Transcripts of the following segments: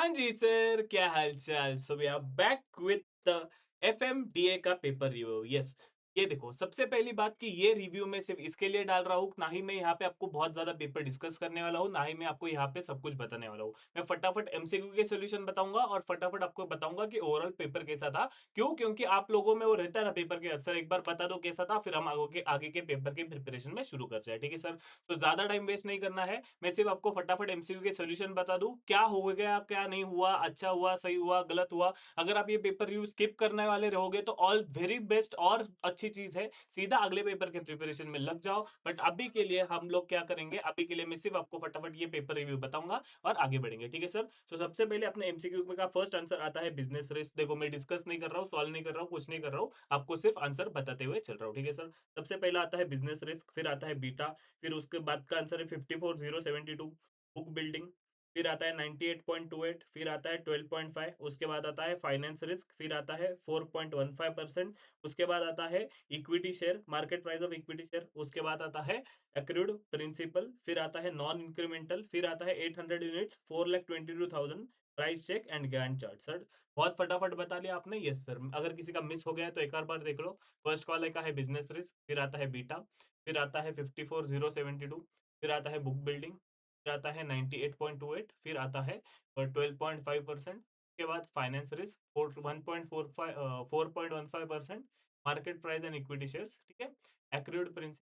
हाँ जी सर, क्या हाल-चाल? So we are back with the FMDA का पेपर रिव्यू। यस, ये देखो सबसे पहली बात कि ये रिव्यू मैं सिर्फ़ इसके लिए डाल रहा हूँ, ना ही मैं यहाँ पे आपको बहुत ज़्यादा पेपर डिस्कस करने वाला हूँ, ना ही मैं आपको यहाँ पे सब कुछ बताने वाला हूँ। मैं फटाफट एमसीक्यू के सॉल्यूशन बताऊँगा और फटाफट आपको बताऊँगा कि ओवरऑल पेपर कैसा था। क्यों? क्योंकि आप लोगों में वो रहता है ना पेपर के सर एक बार बता दो कैसा था, फिर हम आगे के पेपर की प्रिपरेशन में शुरू कर जाएँ, ठीक है सर? तो ज़्यादा टाइम वेस्ट नहीं करना है। मैं सिर्फ आपको फटाफट एमसीक्यू के सॉल्यूशन बता दूं क्या हो गया क्या नहीं हुआ, अच्छा हुआ, सही हुआ, गलत हुआ। अगर आप ये पेपर रिव्यू स्किप करने वाले रहोगे तो ऑल वेरी बेस्ट और अच्छी चीज है, सीधा अगले पेपर के प्रिपरेशन में लग जाओ। बट अभी के लिए हम लोग क्या करेंगे, अभी के लिए मैं सिर्फ आपको फटाफट ये पेपर रिव्यू बताऊंगा और आगे बढ़ेंगे, ठीक है सर? तो सबसे पहले अपने एमसीक्यू का फर्स्ट आंसर आता है बिजनेस रिस्क। देखो मैं डिस्कस नहीं कर रहा हूँ, सॉल्व नहीं कर रहा हूँ, कुछ नहीं कर रहा हूँ, आपको सिर्फ आंसर बताते हुए चल रहा हूँ, ठीक है सर? सबसे पहला आता है बिजनेस रिस्क, फिर आता है बीटा, फिर उसके बाद का आंसर है 54072, बुक बिल्डिंग, फिर आता है 98.28, फिर आता है 12.5, उसके बाद आता है फाइनेंस रिस्क, फिर आता है 4.15%, उसके बाद आता है equity share, market price of equity share, उसके बाद आता है एक्रूड प्रिंसिपल, फिर आता है नॉन इंक्रीमेंटल, फिर आता है 800 units, 4,22,000, price check and Gantt chart. Sir बहुत फटाफट बता लिया आपने। यस सर, अगर किसी का मिस हो गया है तो एक और बार देख लो। फर्स्ट वाले का है बिजनेस रिस्क, फिर आता है बीटा, फिर आता है 54072, फिर आता है बुक बिल्डिंग, फिर आता है 98.28, फिर आता है 12.5%, के बाद finance risk 4.15%, market price and equity shares, ठीक है, एक्रूड प्रिंसिपल,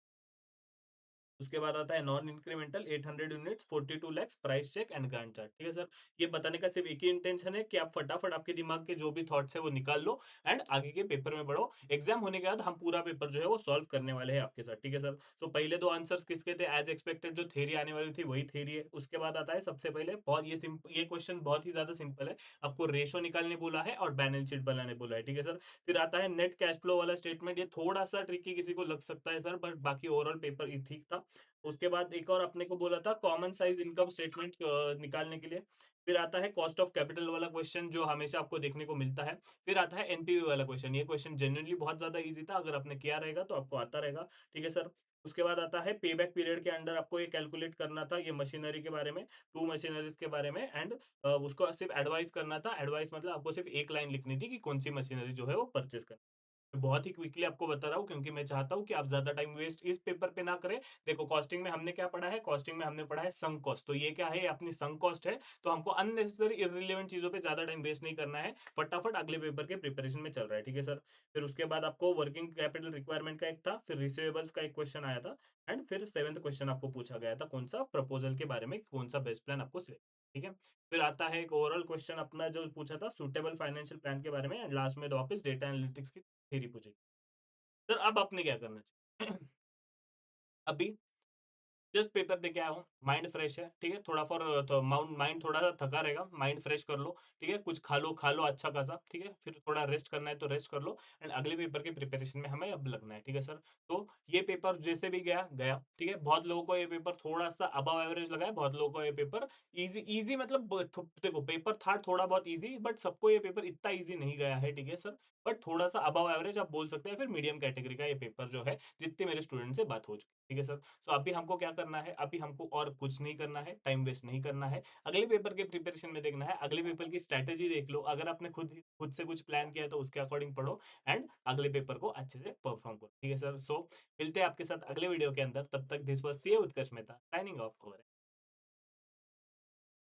उसके बाद आता है non incremental 800 units, 42 lakh, price check and grant chart, ठीक है सर? ये बताने का सिर्फ एक ही इंटेंशन है कि आप फटाफट आपके दिमाग के जो भी थॉट्स है वो निकाल लो एंड आगे के पेपर में बढ़ो। एग्जाम होने के बाद हम पूरा पेपर जो है वो सॉल्व करने वाले हैं आपके साथ, ठीक है सर? सो पहले दो आंसर्स किसके थे? एज एक्सपेक्टेड जो थेरी आने वाली थी वही थेरी है। उसके बाद आता है सबसे पहले बहुत ये क्वेश्चन बहुत ही ज्यादा सिंपल है। आपको रेशो निकालने बोला है और बैलेंस शीट बनाने बोला है, ठीक है सर? फिर आता है नेट कैश फ्लो वाला स्टेटमेंट। ये थोड़ा सा ट्रिकी किसी को लग सकता है सर, बट बाकी ओवरऑल पेपर ठीक था। उसके बाद एक और अपने को बोला था कॉमन साइज इनकम स्टेटमेंट निकालने के लिए। फिर आता है कॉस्ट ऑफ कैपिटल वाला क्वेश्चन जो हमेशा आपको देखने को मिलता है। फिर आता है एनपीवी वाला क्वेश्चन। ये क्वेश्चन जेन्युइनली बहुत ज्यादा इजी था, अगर आपने किया रहेगा तो आपको आता रहेगा, ठीक है सर? उसके बाद आता है पे बैक पीरियड के अंडर आपको ये कैलकुलेट करना था, ये मशीनरी के बारे में, टू मशीनरीज के बारे में एंड उसको सिर्फ एडवाइस करना था। एडवाइस मतलब आपको सिर्फ एक लाइन लिखनी थी कि कौन सी मशीनरी जो है वो परचेज करनी। बहुत ही क्विकली आपको बता रहा हूँ क्योंकि मैं चाहता हूँ कि आप ज्यादा टाइम वेस्ट इस पेपर पे ना करें। देखो कॉस्टिंग में हमने क्या पढ़ा है? कॉस्टिंग में हमने पढ़ा है संक कॉस्ट। तो ये क्या है? ये अपनी संक कॉस्ट है। तो हमको अननेसेसरी इररिलेवेंट चीजों पे ज्यादा टाइम वेस्ट नहीं करना है। फटाफट अगले पेपर के प्रिपरेशन में चल रहा है, ठीक है सर? फिर उसके बाद आपको वर्किंग कैपिटल रिक्वायरमेंट का एक था, फिर रिसीवेबल्स का एक क्वेश्चन आया था एंड फिर सेवेंथ क्वेश्चन आपको पूछा गया था कौन सा प्रपोजल के बारे में, कौन सा बेस्ट प्लान आपको सिलेक्ट, ठीक है? फिर आता है एक ओवरऑल क्वेश्चन अपना जो पूछा था सुटेबल फाइनेंशियल प्लान के बारे में एंड लास्ट में वापस डेटा एनालिटिक्स की थ्योरी पूछी। सर अब आपने क्या करना चाहिए? अभी जस्ट पेपर दे के आया हूँ, माइंड फ्रेश है, ठीक है? थोड़ा फॉर तो माइंड थोड़ा सा थका रहेगा, माइंड फ्रेश कर लो, ठीक है? कुछ खा लो अच्छा खासा, ठीक है? फिर थोड़ा रेस्ट करना है तो रेस्ट कर लो एंड अगले पेपर के प्रिपरेशन में हमें अब लगना है, ठीक है सर? तो ये पेपर जैसे भी गया गया, ठीक है? बहुत लोगों को ये पेपर थोड़ा सा अबव एवरेज लगा है, बहुत लोगों को ये पेपर इजी इजी मतलब देखो पेपर था थोड़ा बहुत इजी, बट सबको ये पेपर इतना इजी नहीं गया है, ठीक है सर? बट थोड़ा सा अबव एवरेज आप बोल सकते हैं, फिर मीडियम कैटेगरी का ये पेपर जो है, जितने मेरे स्टूडेंट से बात हो चुकी है, ठीक है सर? सो अभी हमको क्या करना है? अभी हमको और कुछ नहीं करना है, टाइम वेस्ट नहीं करना है। अगले पेपर के प्रिपरेशन में देखना है, अगले पेपर की स्ट्रैटेजी देख लो। अगर आपने खुद खुद से कुछ प्लान किया है तो उसके अकॉर्डिंग पढ़ो एंड अगले पेपर को अच्छे से परफॉर्म करो, ठीक है सर? सो मिलते हैं आपके साथ अगले वीडियो के अंदर। तब तक this was C Utkarsh Mehta signing of.